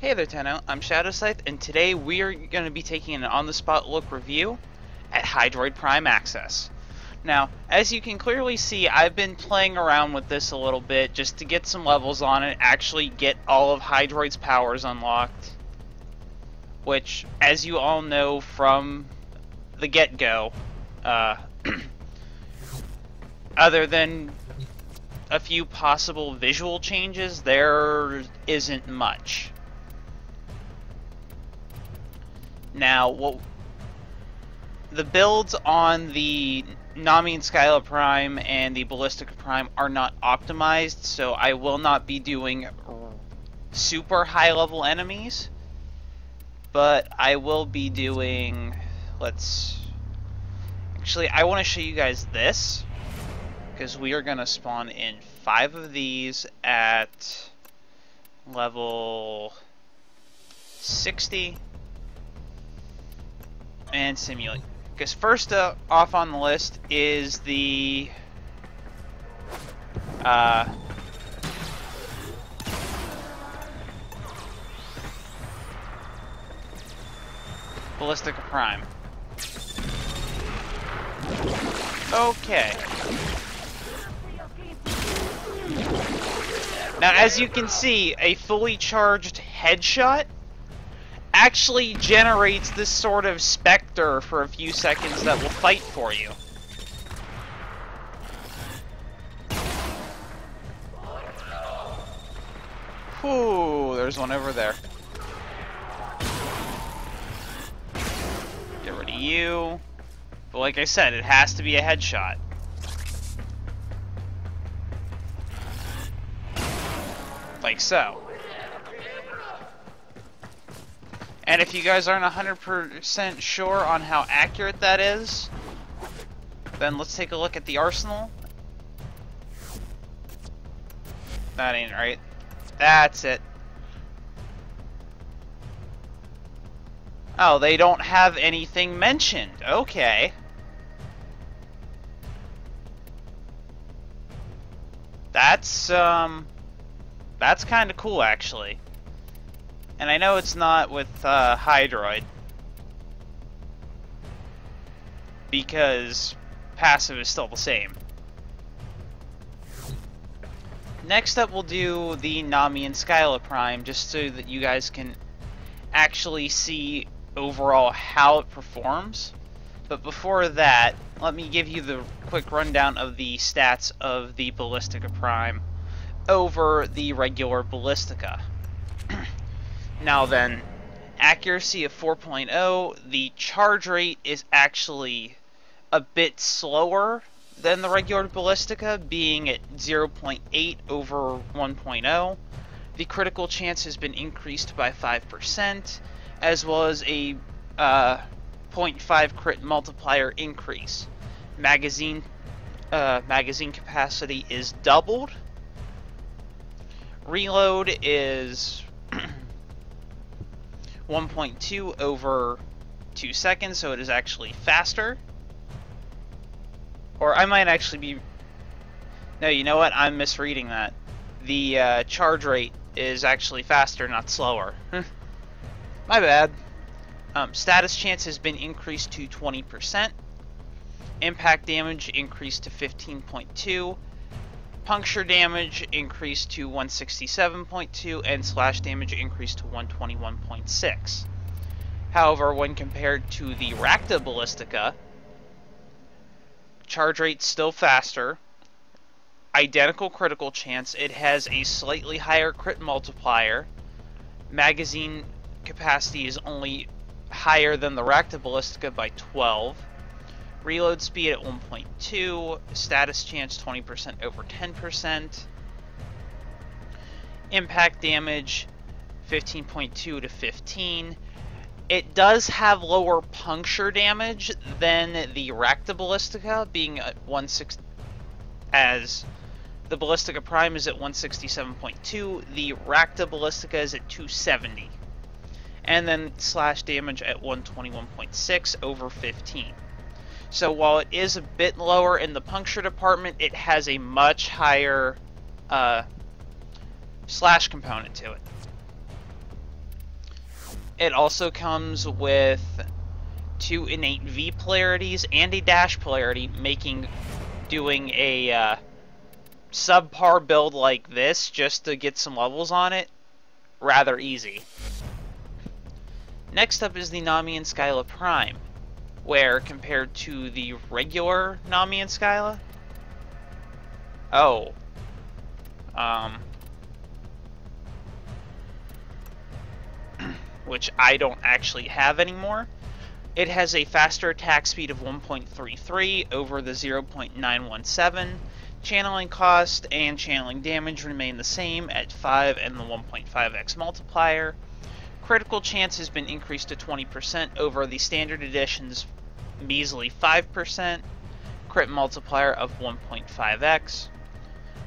Hey there, Tenno. I'm Shadowscythe, and today we are going to be taking an on-the-spot look review at Hydriod Prime Access. Now, as you can clearly see, I've been playing around with this a little bit just to get some levels on it, actually get all of Hydriod's powers unlocked, which, as you all know from the get-go, other than a few possible visual changes, there isn't much. Now, the builds on the Nami and Skyla Prime and the Ballistica Prime are not optimized, so I will not be doing super high level enemies, but I will be doing, actually I want to show you guys this, because we are going to spawn in 5 of these at level 60. And simulate. Because first off on the list is the Ballistica Prime. Okay. Now, as you can see, a fully charged headshot actually generates this sort of specter for a few seconds that will fight for you. Whew, there's one over there. Get rid of you. But like I said, it has to be a headshot. Like so. And if you guys aren't 100% sure on how accurate that is, then let's take a look at the arsenal. That ain't right. That's it. Oh, they don't have anything mentioned. Okay. That's kind of cool, actually. And I know it's not with Hydriod, because passive is still the same. Next up, we'll do the Nami and Skyla Prime, just so that you guys can actually see overall how it performs. But before that, let me give you the quick rundown of the stats of the Ballistica Prime over the regular Ballistica. Now then, accuracy of 4.0, the charge rate is actually a bit slower than the regular Ballistica, being at 0.8 over 1.0. The critical chance has been increased by 5%, as well as a 0.5 crit multiplier increase. Magazine capacity is doubled. Reload is 1.2 over 2 seconds, so it is actually faster. Or I might actually be... No, you know what? I'm misreading that. The charge rate is actually faster, not slower. My bad. Status chance has been increased to 20%. Impact damage increased to 15.2. Puncture damage increased to 167.2, and slash damage increased to 121.6. However, when compared to the Rakta Ballistica, charge rate still faster, identical critical chance, it has a slightly higher crit multiplier, magazine capacity is only higher than the Rakta Ballistica by 12, reload speed at 1.2, status chance 20% over 10%, impact damage 15.2 to 15. It does have lower puncture damage than the Rakta Ballistica, being at 160, as the Ballistica Prime is at 167.2, the Rakta Ballistica is at 270, and then slash damage at 121.6 over 15. So while it is a bit lower in the puncture department, it has a much higher slash component to it. It also comes with 2 innate V polarities and a dash polarity, making doing a subpar build like this just to get some levels on it rather easy. Next up is the Nami and Skyla Prime, where compared to the regular Nami and Skyla, which I don't actually have anymore, it has a faster attack speed of 1.33 over the 0.917. Channeling cost and channeling damage remain the same at 5 and the 1.5x multiplier. Critical chance has been increased to 20% over the standard edition's measly 5%. Crit multiplier of 1.5x.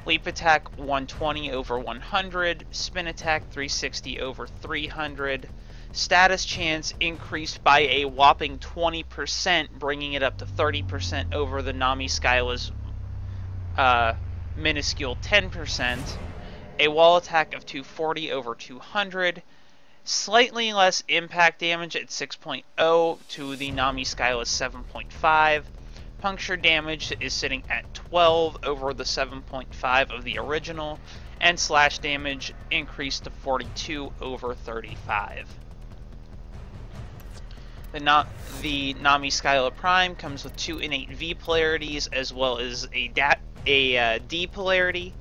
Leap attack 120 over 100. Spin attack 360 over 300. Status chance increased by a whopping 20%, bringing it up to 30% over the Nami Skyla's minuscule 10%. A wall attack of 240 over 200. Slightly less impact damage at 6.0 to the Nami Skyla's 7.5. Puncture damage is sitting at 12 over the 7.5 of the original. And slash damage increased to 42 over 35. The Nami Skyla Prime comes with 2 innate V polarities as well as a D polarity.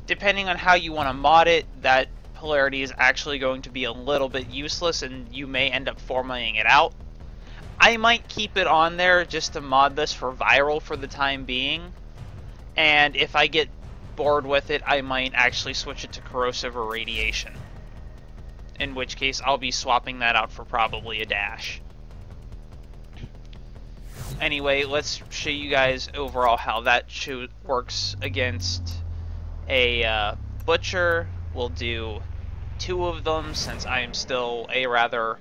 Depending on how you want to mod it, that polarity is actually going to be a little bit useless and you may end up formatting it out. I might keep it on there just to mod this for viral for the time being, and if I get bored with it, I might actually switch it to corrosive or radiation, in which case I'll be swapping that out for probably a dash. Anyway, let's show you guys overall how that works against a butcher. We'll do 2 of them since I am still a rather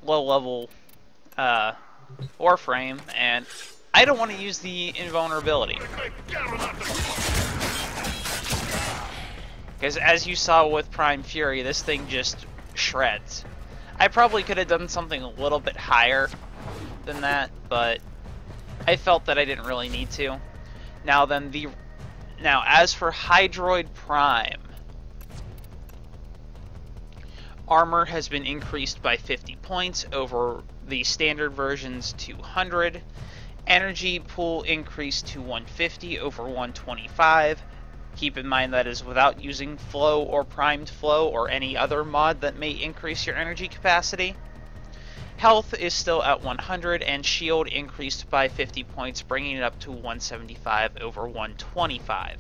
low level Warframe, and I don't want to use the invulnerability. Because as you saw with Prime Fury, this thing just shreds. I probably could have done something a little bit higher than that, but I felt that I didn't really need to. Now as for Hydriod Prime, armor has been increased by 50 points over the standard version's 200. Energy pool increased to 150 over 125. Keep in mind that is without using flow or primed flow or any other mod that may increase your energy capacity. Health is still at 100, and shield increased by 50 points, bringing it up to 175 over 125.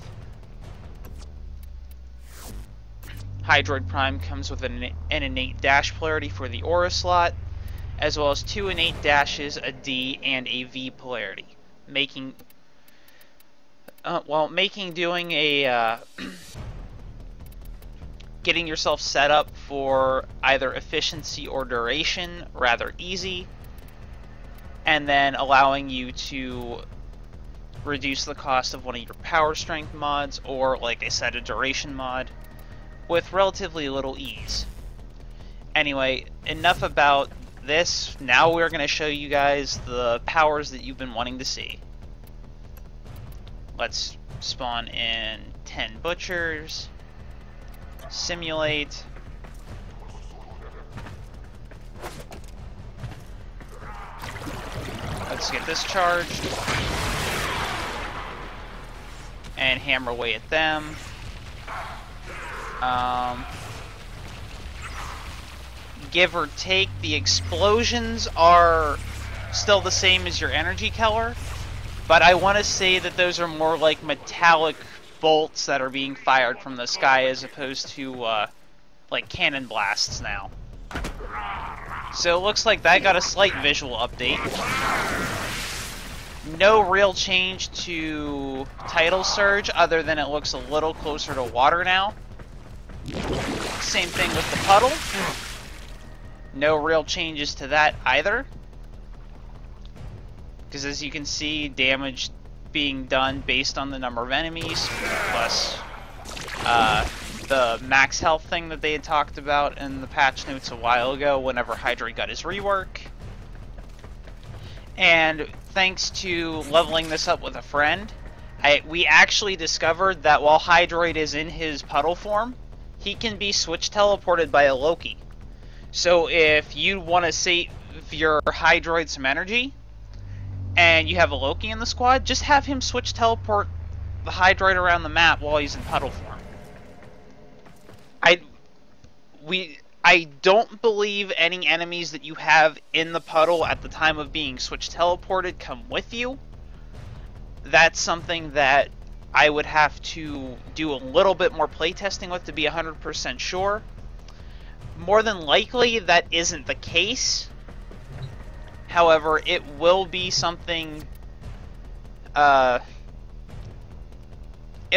Hydriod Prime comes with an innate dash polarity for the aura slot, as well as 2 innate dashes, a D, and a V polarity, making doing a getting yourself set up for either efficiency or duration rather easy, and then allowing you to reduce the cost of one of your power strength mods, or like I said, a duration mod, with relatively little ease. Anyway, enough about this. Now we're going to show you guys the powers that you've been wanting to see. Let's spawn in 10 butchers. Simulate. Let's get this charged. And hammer away at them. Give or take, the explosions are still the same as your energy keller, but I want to say that those are more like metallic bolts that are being fired from the sky as opposed to like cannon blasts now. So it looks like that got a slight visual update. No real change to Tidal Surge other than it looks a little closer to water now. Same thing with the puddle. No real changes to that either. Because as you can see, damage being done based on the number of enemies, plus the max health thing that they had talked about in the patch notes a while ago whenever Hydriod got his rework. And thanks to leveling this up with a friend, we actually discovered that while Hydriod is in his puddle form, he can be switch teleported by a Loki. So if you want to save your Hydriod some energy, and you have a Loki in the squad, just have him switch teleport the Hydriod around the map while he's in puddle form. I don't believe any enemies that you have in the puddle at the time of being switch teleported come with you. That's something that I would have to do a little bit more playtesting with to be 100% sure. More than likely, that isn't the case. However, it will be something. It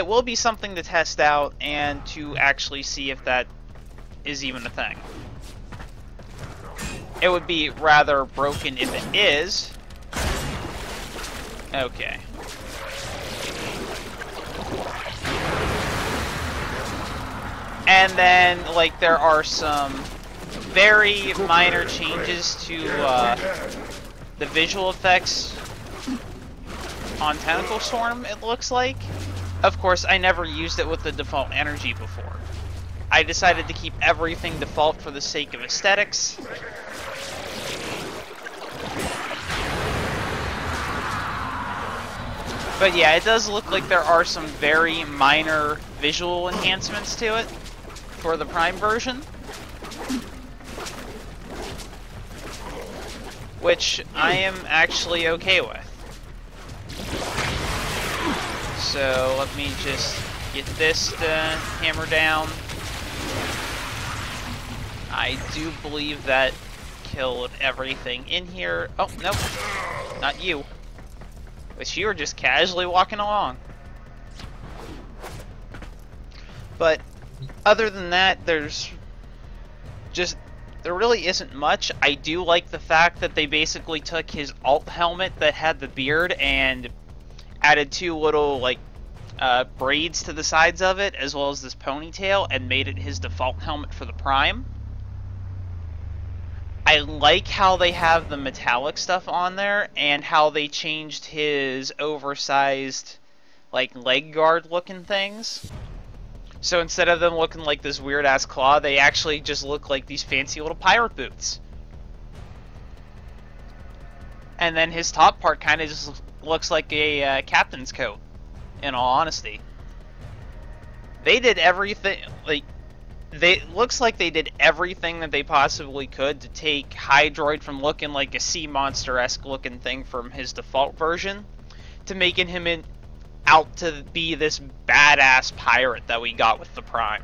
will be something to test out and to actually see if that is even a thing. It would be rather broken if it is. Okay. And then, like, there are some very minor changes to the visual effects on Tentacle Storm, it looks like. Of course, I never used it with the default energy before. I decided to keep everything default for the sake of aesthetics. But yeah, it does look like there are some very minor visual enhancements to it for the Prime version, which I am actually okay with. So let me just get this to hammer down. I do believe that killed everything in here. Oh, nope. Not you. But you were just casually walking along. But other than that, there really isn't much. I do like the fact that they basically took his alt helmet that had the beard and added two little, like, braids to the sides of it, as well as this ponytail, and made it his default helmet for the Prime. I like how they have the metallic stuff on there, and how they changed his oversized, like, leg guard looking things. So instead of them looking like this weird-ass claw, they actually just look like these fancy little pirate boots. And then his top part kind of just looks like a captain's coat, in all honesty. They did everything, like, looks like they did everything that they possibly could to take Hydriod from looking like a sea monster-esque looking thing from his default version to making him out to be this badass pirate that we got with the Prime.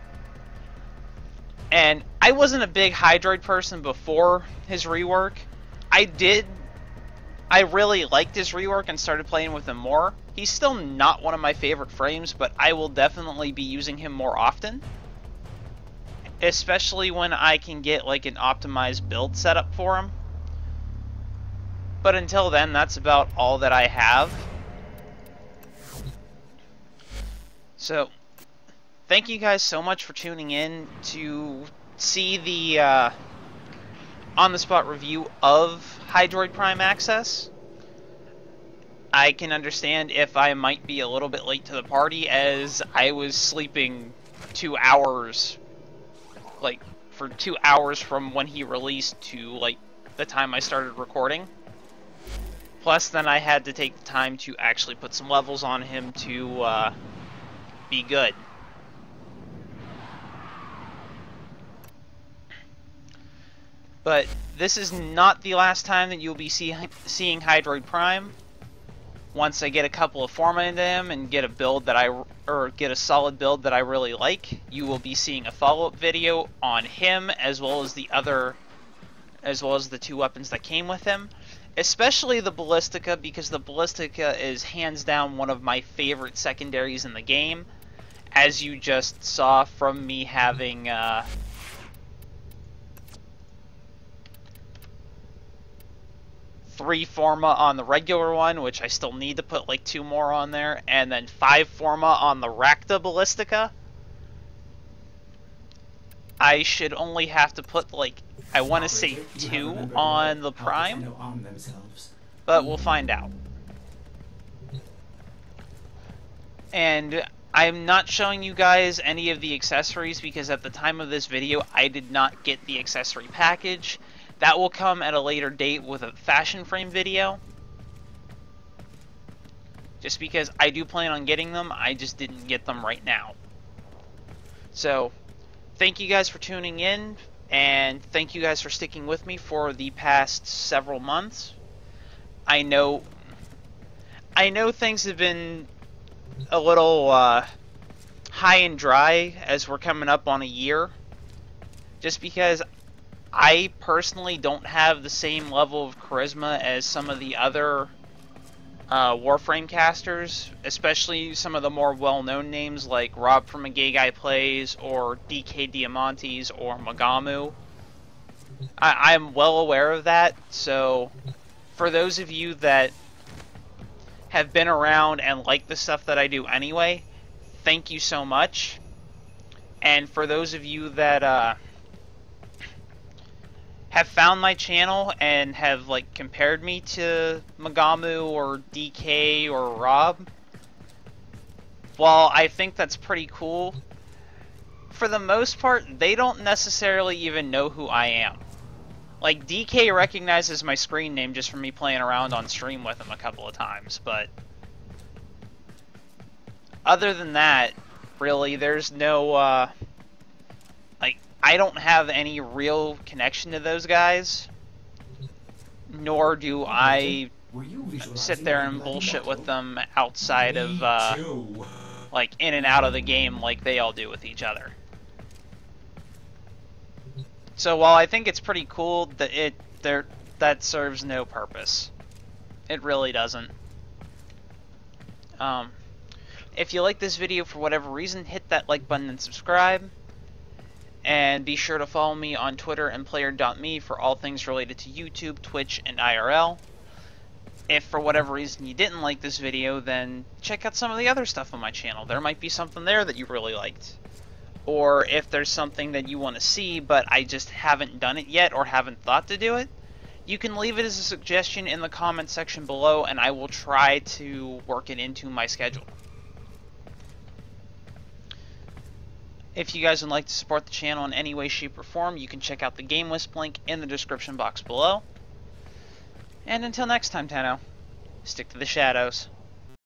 And I wasn't a big Hydriod person before his rework. I really liked his rework and started playing with him more. He's still not one of my favorite frames, but I will definitely be using him more often. Especially when I can get, like, an optimized build set up for him. But until then, that's about all that I have. So, thank you guys so much for tuning in to see the on-the-spot review of Hydriod Prime Access. I can understand if I might be a little bit late to the party, as I was sleeping 2 hours, like, for 2 hours from when he released to, like, the time I started recording. Plus, then I had to take the time to actually put some levels on him to, be good. But this is not the last time that you'll be seeing Hydriod Prime. Once I get a couple of forma into him and get a build that get a solid build that I really like, you will be seeing a follow-up video on him, as well as the two weapons that came with him. Especially the Ballistica, because the Ballistica is hands down one of my favorite secondaries in the game, as you just saw from me having 3 forma on the regular one, which I still need to put like 2 more on there, and then 5 forma on the Rakta Ballistica. I should only have to put, like, I want to say 2 on the Prime, but we'll find out. And I'm not showing you guys any of the accessories because at the time of this video, I did not get the accessory package. That will come at a later date with a fashion frame video. Just because I do plan on getting them, I just didn't get them right now. So, thank you guys for tuning in, and thank you guys for sticking with me for the past several months. I know things have been a little high and dry as we're coming up on a year, just because I personally don't have the same level of charisma as some of the other Warframe casters, especially some of the more well-known names like Rob from A Gay Guy Plays or DK Diamantes or Magamu. I'm well aware of that, so for those of you that have been around and like the stuff that I do anyway, thank you so much. And for those of you that have found my channel and have like compared me to Magamu or DK or Rob, while I think that's pretty cool, for the most part, they don't necessarily even know who I am. Like, DK recognizes my screen name just from me playing around on stream with him a couple of times, but other than that, really, there's no, like, I don't have any real connection to those guys, nor do I sit there and bullshit with them outside of, like, in and out of the game like they all do with each other. So while I think it's pretty cool, that serves no purpose. It really doesn't. If you like this video for whatever reason, hit that like button and subscribe. And be sure to follow me on Twitter and player.me for all things related to YouTube, Twitch, and IRL. If for whatever reason you didn't like this video, then check out some of the other stuff on my channel. There might be something there that you really liked. Or if there's something that you want to see, but I just haven't done it yet or haven't thought to do it, you can leave it as a suggestion in the comment section below, and I will try to work it into my schedule. If you guys would like to support the channel in any way, shape, or form, you can check out the game list link in the description box below. And until next time, Tenno, stick to the shadows.